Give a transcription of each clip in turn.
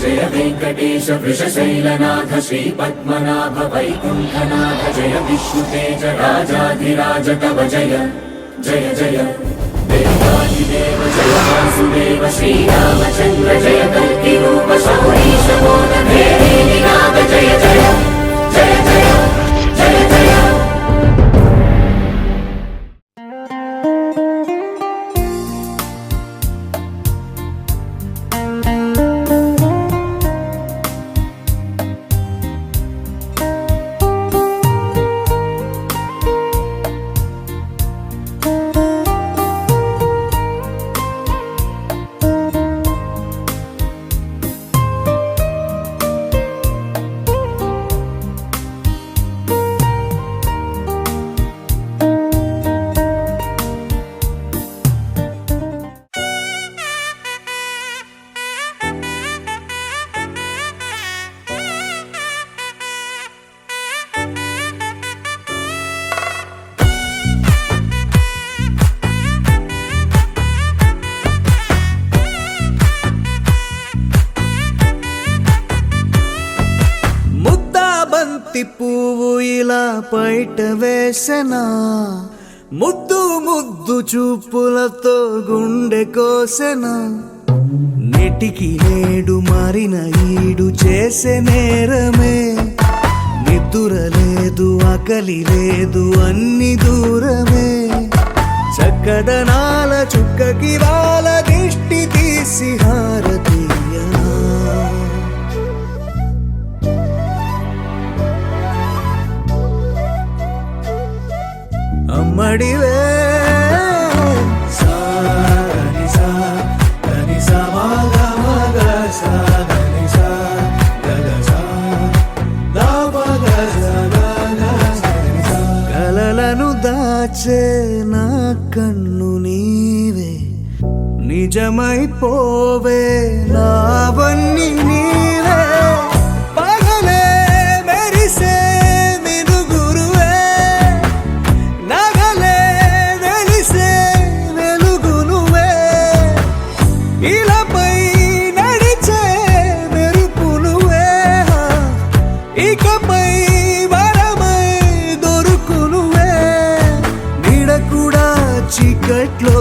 जय वेंकटेश वृषशैलनाथ श्रीपद्मनाभ वैकुण्ठनाथ जय विष्णुतेज राजाधिराज तव जय जय जय देवादिदेव जय वासुदेव श्रीरामचन्द्र जय कल्किरूप शौरीश मोदभेदी निनाद जय जय जय जय जय जय పువ్వు ఇలా బయట వేసెనా ముద్దు ముద్దు చూపులతో గుండె కోసెనా నెటికి నేడు మారిన ఈడు చేసే నేరమే నిద్ర లేదు ఆకలి లేదు అన్ని దూరమే చక్కదనాల చుక్కకి వాళ్ళ దిష్టి తీసి హారతీయనా అమ్మడివే కలలను దాచే నా కన్ను నీవే నిజమైపోవే నావన్నీ నీవే పగలే మెరిసే ఇకపై వరమై దొరుకునువే నీడ కూడా చీకట్లో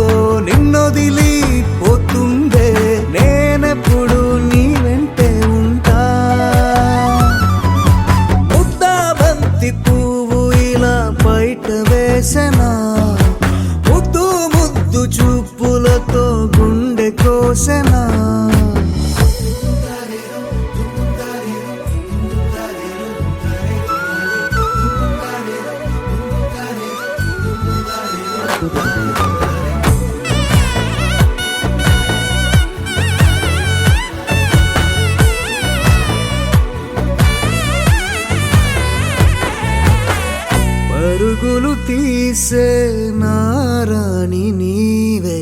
నిన్నొదిలి పోతుందే నేనెప్పుడు నీ వెంటే ఉంటా ముద్దా బంతి పువ్వు ఇలా బయట వేసెనా ముద్దు ముద్దు చూపులతో గుండె కోసెనా పరుగులు తీసే నారాణి నీవే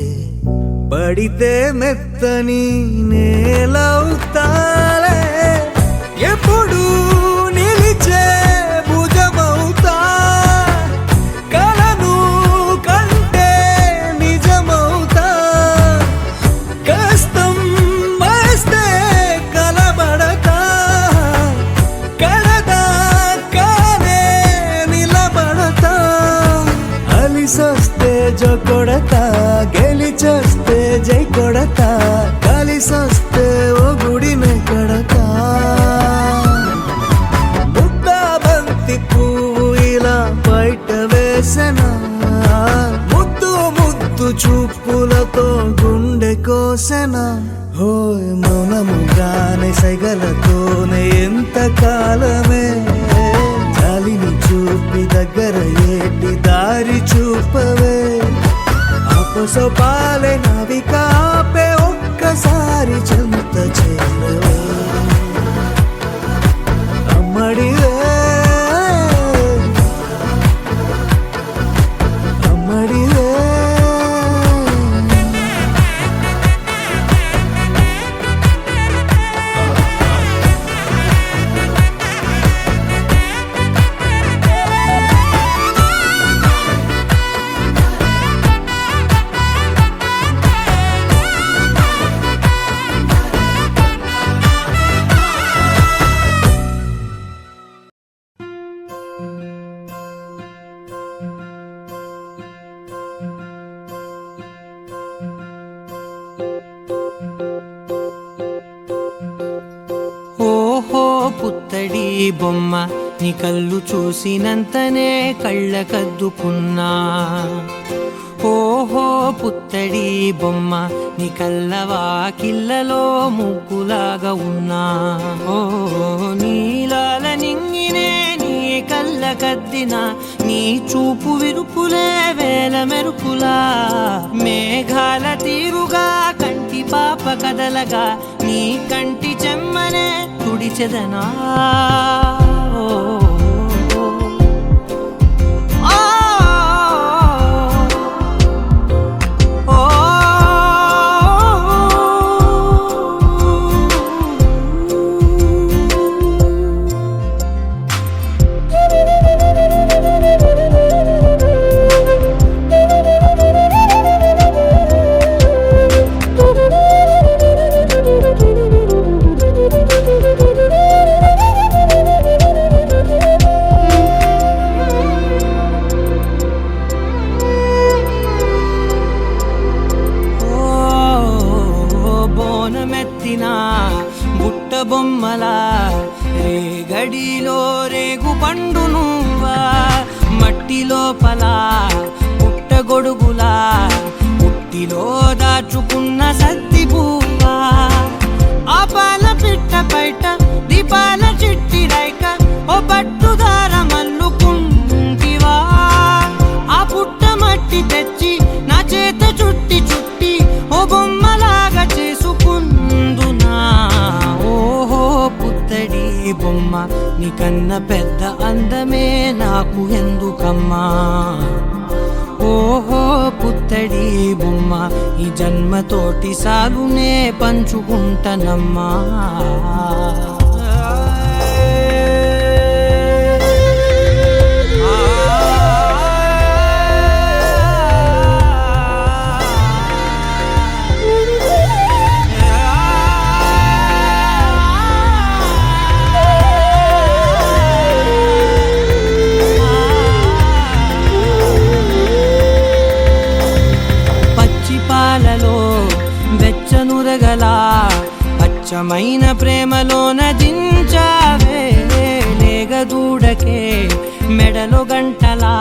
పడితే మెత్తని నేలవుతాలే ఎప్పుడు నిలిచే భుజమవుతా కలను కంటే నిజమవుతా కష్టం వస్తే కలబడతా కడదాకానే నిలబడతా అలిసొస్తే జో కొడతా గెలిచొస్తే జై కొడతా కలిసొస్తే ఓ గుడినే కడతా ముద్దా బంతి పువ్వు ఇలా బయట వేసెనా ముద్దు ముద్దు చూపులతో గుండె కోసెనా హోయ్ మౌనముగానే సైగలతోనే ఎంత కాలమే జాలిని చూపి దగ్గర ఏటి దారి చూపవే ఆపసోపాలే నావిక ఆపే ఒక్కసారి చెంత చేరవే అమ్మడివే అమ్మడివే బొమ్మ నీ కళ్ళు చూసినంతనే కళ్ళకద్దుకున్నా. ఓహో పుత్తడి బొమ్మ నీ కళ్ళవాకిళ్ళలో ముగ్గులాగా ఉన్నా. ఓ నీలాల నింగినే నీ కళ్ళకద్దిన నీ చూపు విరుపులే వేల మెరుపులా. మేఘాల తీరుగా కంటి పాప కదలగా నీ కంటి చెమ్మనే తుడిచెదనా. బుట్ట బొమ్మలా రేగడిలో రేగు పండు నువ్వా. మట్టి లోపల పుట్ట గొడుగులా పుట్టిలో దాచుకున్న సత్తి పువ్వా. ఆ పాల పిట్ట బయట దీపాల చిట్టి రైక ఓ పట్టుదార మల్లుకుంటివా. ఆ పుట్ట మట్టి తెచ్చి నా చేత చుట్టి చుట్టి ఓ బొమ్మలాగా చేసుకుందునా. ఓహో పుత్తడి బొమ్మ నీకన్న పెద్ద అందమే నాకు ఎందుకమ్మా. ఓహో పుత్తడి బొమ్మ ఈ జన్మతోటి సాలునే పంచుకుంటనమ్మా. వెచ్చనురగలా అచ్చమైన ప్రేమలోన దించావే. లేగదూడకే మెడలో గంటలా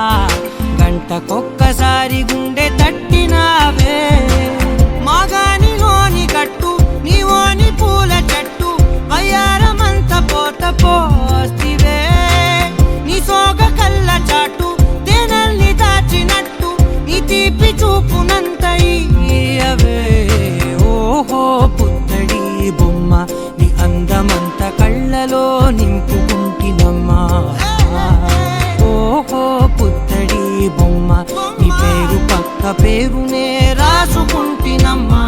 గంటకొక్కసారి గుండె తట్టినావే. మాగానిలోని గట్టు నీవోని పూల చెట్టు వయ్యారమంత పోత పోస్తివే. నీ సోగ కళ్ళ చాటు తేనల్ని దాచినట్టు నీ తీపి చూపునంత ఇయ్యవే. ఓహో పుత్తడి బొమ్మ నీ అందమంత కళ్ళలో నింపుకుంటినమ్మా. ఓహో పుత్తడి బొమ్మ నీ పేరు పక్క పేరునే రాసుకుంటినమ్మా.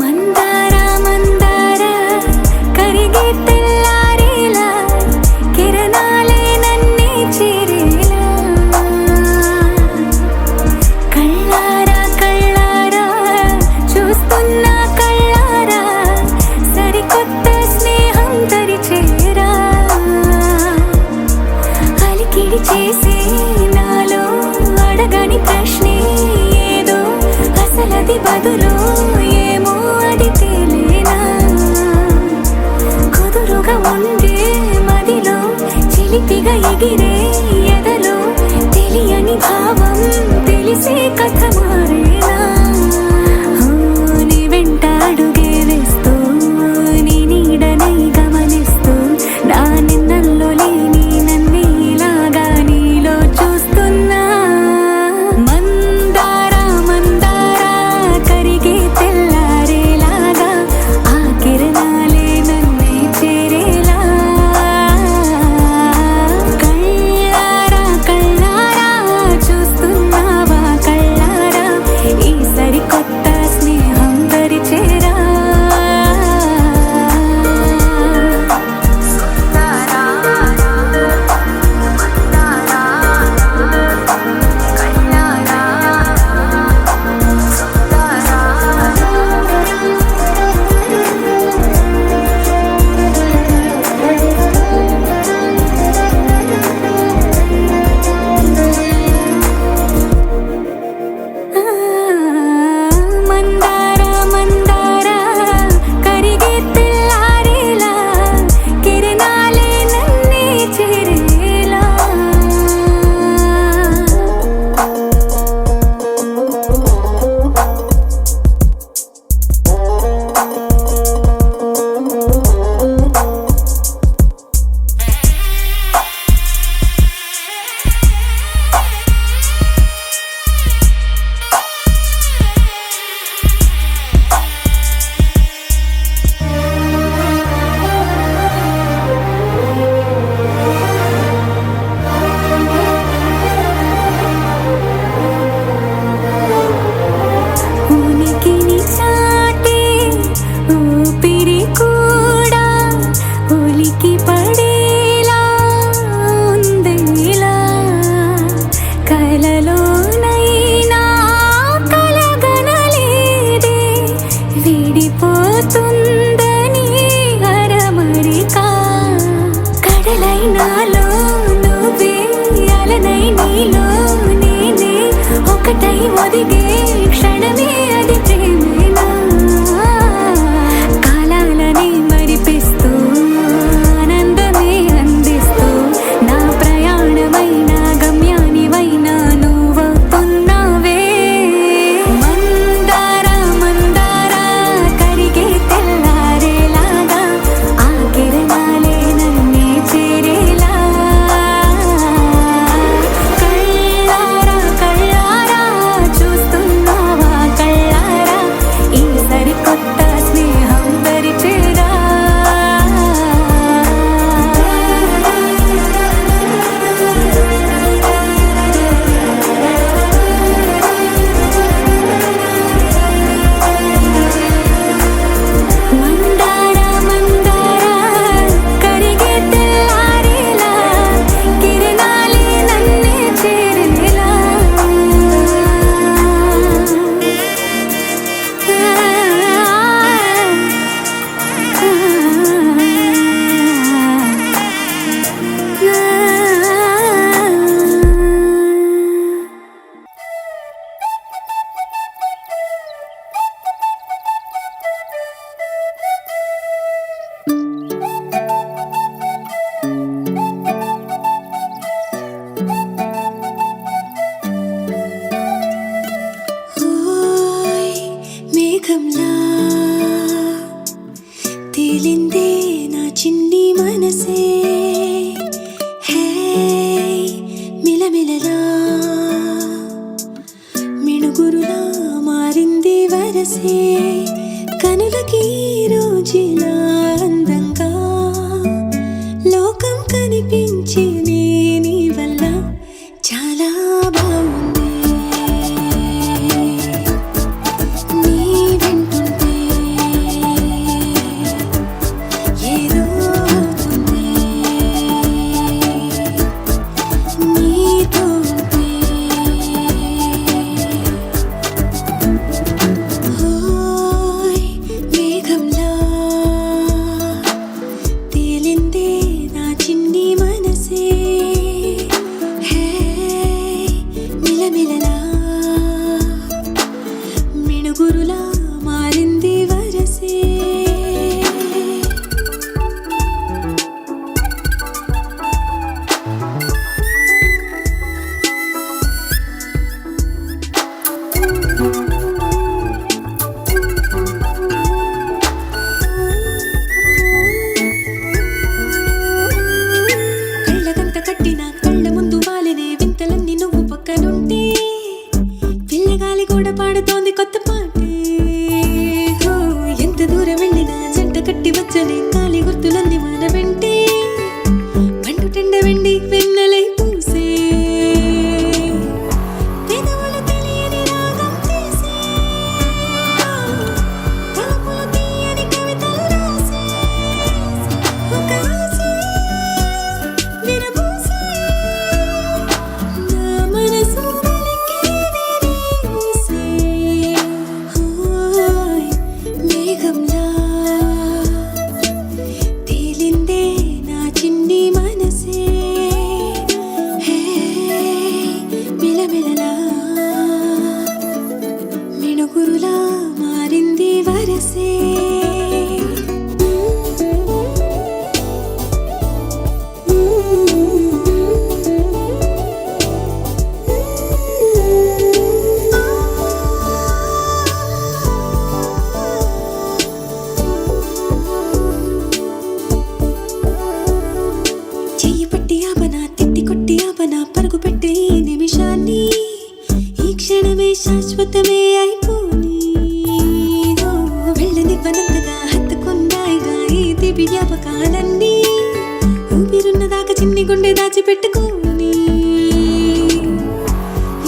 మందార మందార కరిగే తెల్లారేలా కిరణాలే నన్నే చేరేలా. కళ్ళారా కళ్ళారా చూస్తున్నా కళ్ళారా సరికొత్త స్నేహం తరిచేరా. అలికిడి చేసే నాలో అడగని ప్రశ్నే ఏదో అసలది బదులు ఏమో అది తేలేనా. కుదురుగా ఉండే మదిలో చిలిపిగా ఎగిరే ఎదలో తెలియని భావం తెలిసే కథ మారేనా. నీ వెంట అడుగే వేస్తూ నీ నీడనై గమనిస్తూ నా నిన్నల్లో లేని నన్నే ఇలాగా నీలో చూస్తున్నా. మందార మందార కరిగే తెల్లారేలాగా ఆ కిరణాలే నన్నే చేరేలా. కళ్ళారా కలలోనైనా కలగనలేదే విడిపోతుందని అరమరికా కడలైనాలో నువ్వే అలనై నీలో నేనే ఒకటై ఒదిగే క్షణమే అది ప్రేమేనా కాలాలని మరిపిస్తూ ఆనందమే అందిస్తూ నా ప్రయాణమైన గమ్యానివైనా నువ్వవుతున్నావే మందార మందార కరిగే తెల్లారేలాగా ఆ కిరణాలే నన్నే చేరేలా కళ్ళారా కళ్ళారా చూస్తున్నావా కళ్ళారా ఈ సరికొత్త స్నేహం పరిచేరా మందార మందార కరిగే తెల్లారేలా కిరణాలే నన్నే చేరేలా ఓయ్ మేఘంలా తేలిందే నా చిన్ని మనసే హే మిలమిలలా మిణుగురులా మారింది వరసే కనులకి రోజులా అందంగా లోకం కనిపించి నీ వల్ల చాలా బాగుంది నీ వెంటుంటే ఏదో అవుతుంది నీతో ఉంటే ఓయ్ మేఘంలా తేలిందే నా చిన్ని మనసే హే మిలమిలలా మిణుగురులా మారింది వరసే కళ్ళకంత కట్టిన కళ్ళ ముందు వాలినే వింతలన్నీ నువ్వు పక్కనుంటే పిల్లగాలి కూడా పాడుతోంది కొత్త పాటే హో, ఎంత దూరం వెళ్ళినా జంట కట్టి వచ్చని కాలి గుర్తులన్నీ మన వెంటే పండుటెండ వెండి వెన్నెలై పూసే పెదవులు తెలియని రాగం తీసే తలుపులు తీయని కవితలు రాసే ఒక ఆశే విరబూసే నా మనసు వెలికేది ఊసే ఓయ్ మేఘంలా తేలిందే నా చిన్ని మనసే హే మిలమిలలా మిణుగురులా మారింది వరసే చెయ్యి పట్టి ఆపనా తిట్టి కొట్టి ఆపనా పరుగు పెట్టే ఈ నిమిషాన్ని ఈ క్షణమే శాశ్వతమే అయిపోని ఓ, వెళ్ళనివ్వనంతగా హత్తుకున్నాయిగా ఈ తీపి జ్ఞాపకాలన్నీ ఊపిరున్నదాకా చిన్ని గుండె దాచిపెట్టుకోని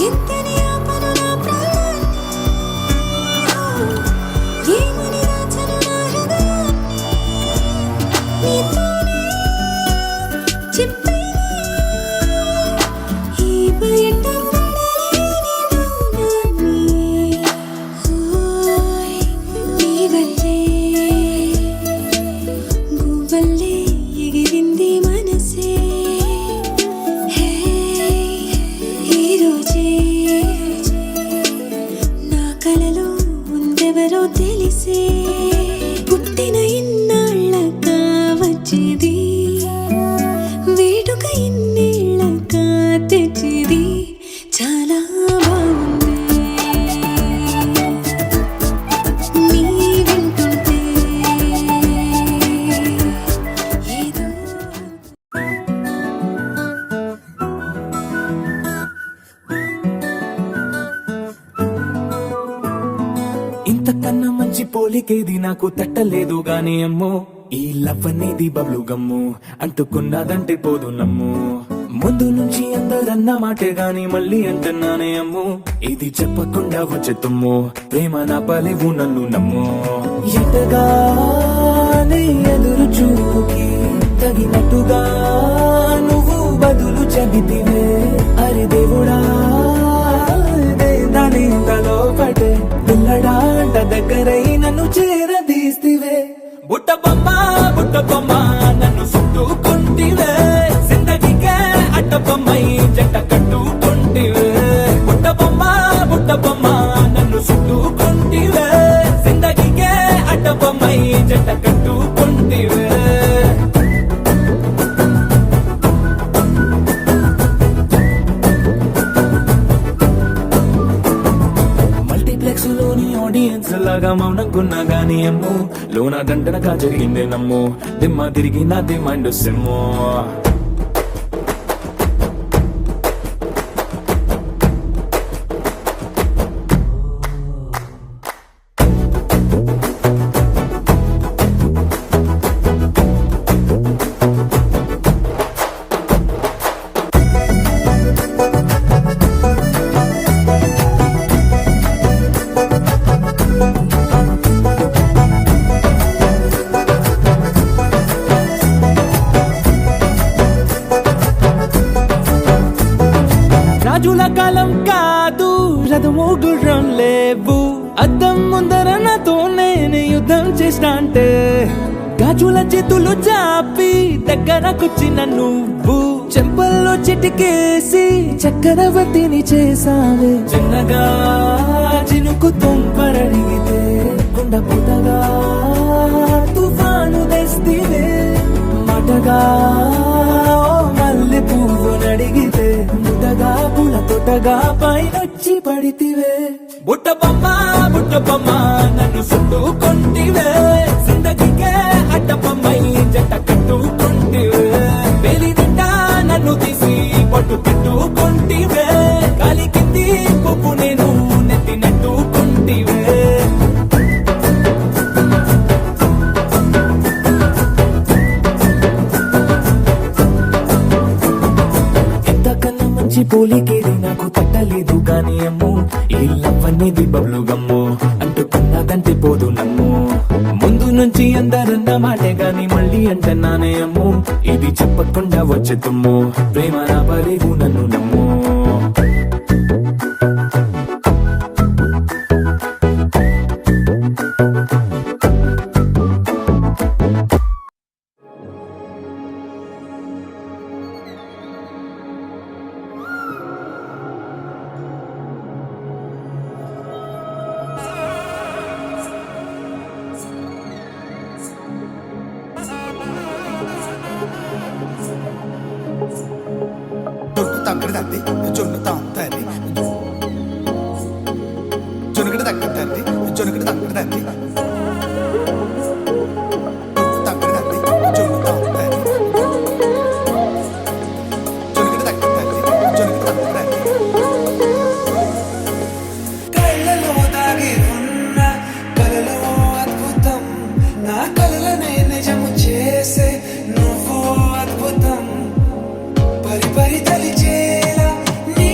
ఎంతని ఆపను నా ప్రాణాన్ని ఓ, ఏమని దాచను నా హృదయాన్ని నీతోనే చెప్పేనే ఈ బయట పడే తెలిసే పుట్టిన ఇన్నాళ్ళక వచ్చేది వేడుక ఇన్నేళ్ళక తెచ్చేది చాలా బాగుంది నీ వింటుంటే ఏదో ఇంతకన్నా మంచి పోలికేది నాకు తట్టలేదు గాని అమ్మో ఈ లవ్ అనేది బబ్లు గమ్ము అంటుకున్నదంటే పోదు నమ్ము ముందు నుంచి అందరన్న మాటే గాని మళ్ళీ అంటున్నానే అమ్ము ఇది చెప్పకుండా వచ్చే తుమ్ము ప్రేమ నా పలేవు నన్ను నమ్ము ఎటగానే ఎదురు చూకి తగినట్టుగా నువ్వు బదులు చెబితివే అరే దేవుడా దాని తలో పటే పిల్లడాంట దగ్గరై నన్ను చేరదీస్తివే బుట్ట బొమ్మ నన్ను చుట్టుకుంటివే జిందగీకే అట్ట బొమ్మై జంట కట్టుకుంటివే బుట్ట బొమ్మ నన్ను చుట్టుకుంటివే జిందగీకే అట్ట బొమ్మై జంట కట్టుకుంటివే మల్టీప్లెక్స్ లోని ఆడియన్స్ లాగా మౌనంకున్నా గానీ అమ్ము లోన దండనగా జరిగిందే నమ్ము దిమ్మ తిరిగి నాది మైండ్ సిమ్ము రాజుల కాలం కాదు రథము గుర్రం లేవు అద్దం ముందర నాతో నేను యుద్ధం చేస్తా అంటే గాజుల చేతులు చాపి దగ్గరకొచ్చిన నువ్వు చెంపల్లో చిటికేసి చక్రవర్తిని చేసావే చిన్నగా చినుకు తుంపరడిగితే కుండ పుటగా తుఫాను తెస్తివే మాటగా మల్లె పువ్వు నడిగితే ముటగా పుల తొటగా పైనొచ్చి పడితివే బుట్ట బొమ్మ నన్ను చుట్టుకుంటివే జిందగీకే అట్ట బొమ్మై జంట కట్టుకుంటివే వేలి నిండా నన్ను తీసి పట్టు పెట్టుకుంటివే గాలి కింది పువ్వు నేను నెత్తినట్టుకుంటివే ఎంతకన్నా మంచి పోలికేది నాకు తట్టలేదు గాని అమ్ము ఈ లవ్ అనేది బబ్లు గమ్ము అంటుకున్నదంటే పోదు నమ్ము ముందు నుంచి అందరన్న మాటే గాని మళ్ళీ అంటున్నానే అమ్ము ఇది చెప్పకుండా వచ్చే తుమ్ము ప్రేమ నా పలేవు నన్ను నమ్ము కళ్ళలో దాగి ఉన్న కలలో అద్భుతం నా కలలనే నిజము చేసే నువ్వు అద్భుతం పరి పరి తలిచేలా నీ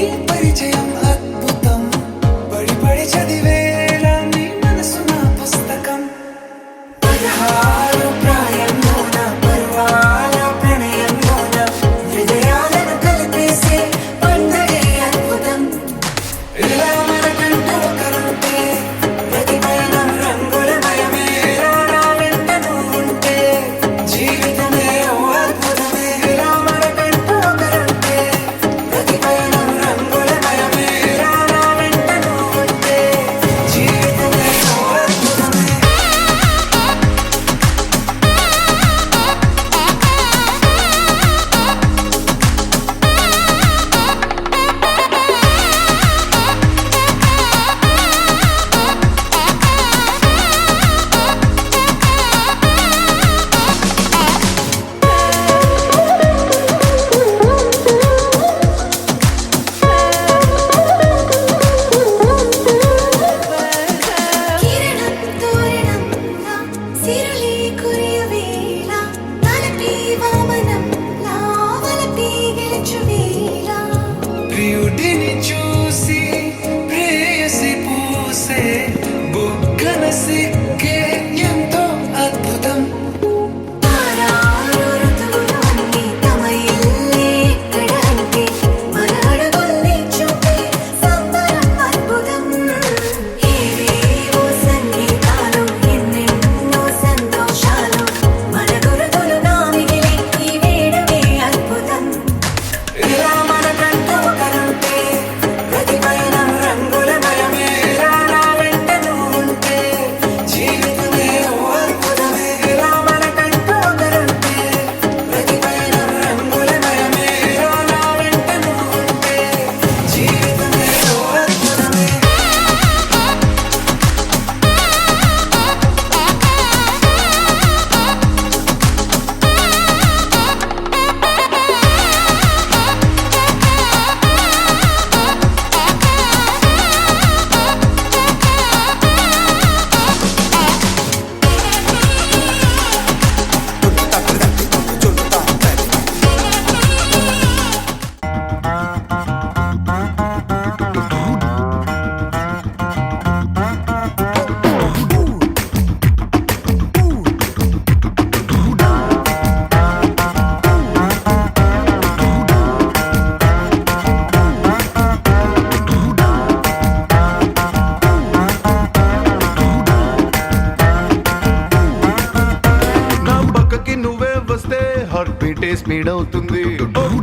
బీటే స్పీడ్ అవుతుంది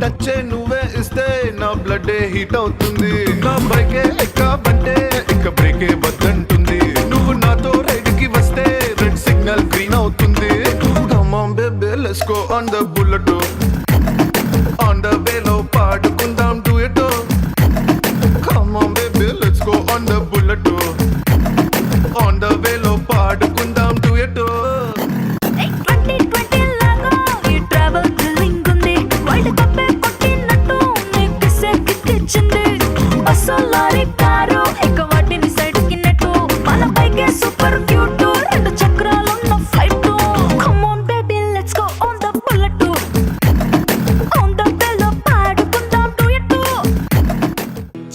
టచ్ నువ్వే ఇస్తే నా బ్లడ్ హీట్ అవుతుంది నా బైకే ఎక్కాబంటే ఇక బ్రేకే వద్దంటుంది నువ్వు నాతో రైడ్ కి వస్తే రెడ్ సిగ్నల్ గ్రీన్ అవుతుంది Come on baby let's go on the bullet on the way లో పాడుకుందాం duet Come on baby let's go on the bullet on the way లో పాడుకుందాం duet 2020 లాగా ఈ ట్రావెల్ థ్రిల్లింగ్ ఉంది వరల్డ్ కప్ కొట్టినట్టు నీకు సెక్కిచ్చింది అసలారి కారు ఇక వాటిని సైడ్ కిన్నట్టు మన బైకే సూపర్ క్యూట్ రెండు చక్రాలున్న flight come on baby let's go on the bullet on the బెల్లో పాడుకుందాం డ్యూయట్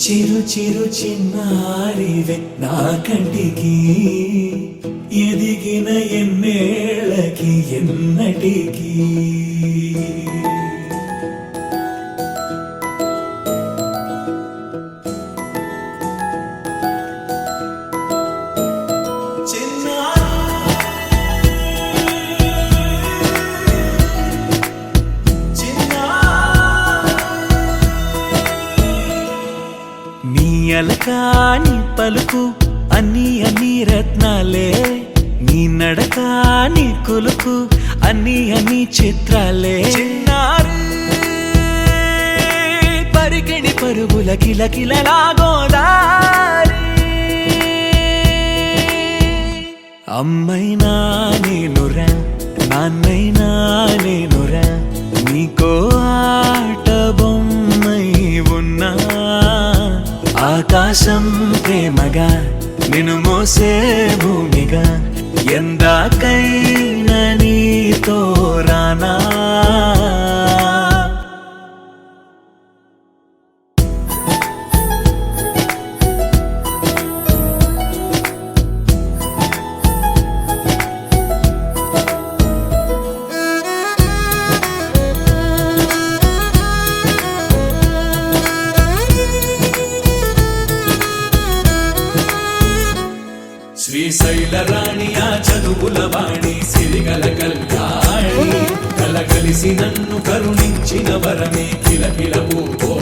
చిరు చిరు చిన్నారివే నా కంటికి ఎదిగిన ఎన్నేళ్ళకి ఎన్నటికి నీ అలకాని పలుకు అన్ని అన్ని రత్నాలే నీ నడక నీ కొలుకు అన్ని అన్ని చిత్రాలే చిన్నారు పరికిణి పరుగుల కిలకిలలా గోదారి అమ్మైనా నేనురా నాన్నైనా నేనురా నీకో ఆట బొమ్మై ఉన్నా ఆకాశం ప్రేమగా నిన్ను మోసే భూమిగా ఎందాకైనా నీతో రానా శ్రీశైల రాణి ఆ చదువుల వాణి సిరిగల కళ్యాణి కలగలిసి నన్ను కరుణించిన వరమే కిలకిల ఓ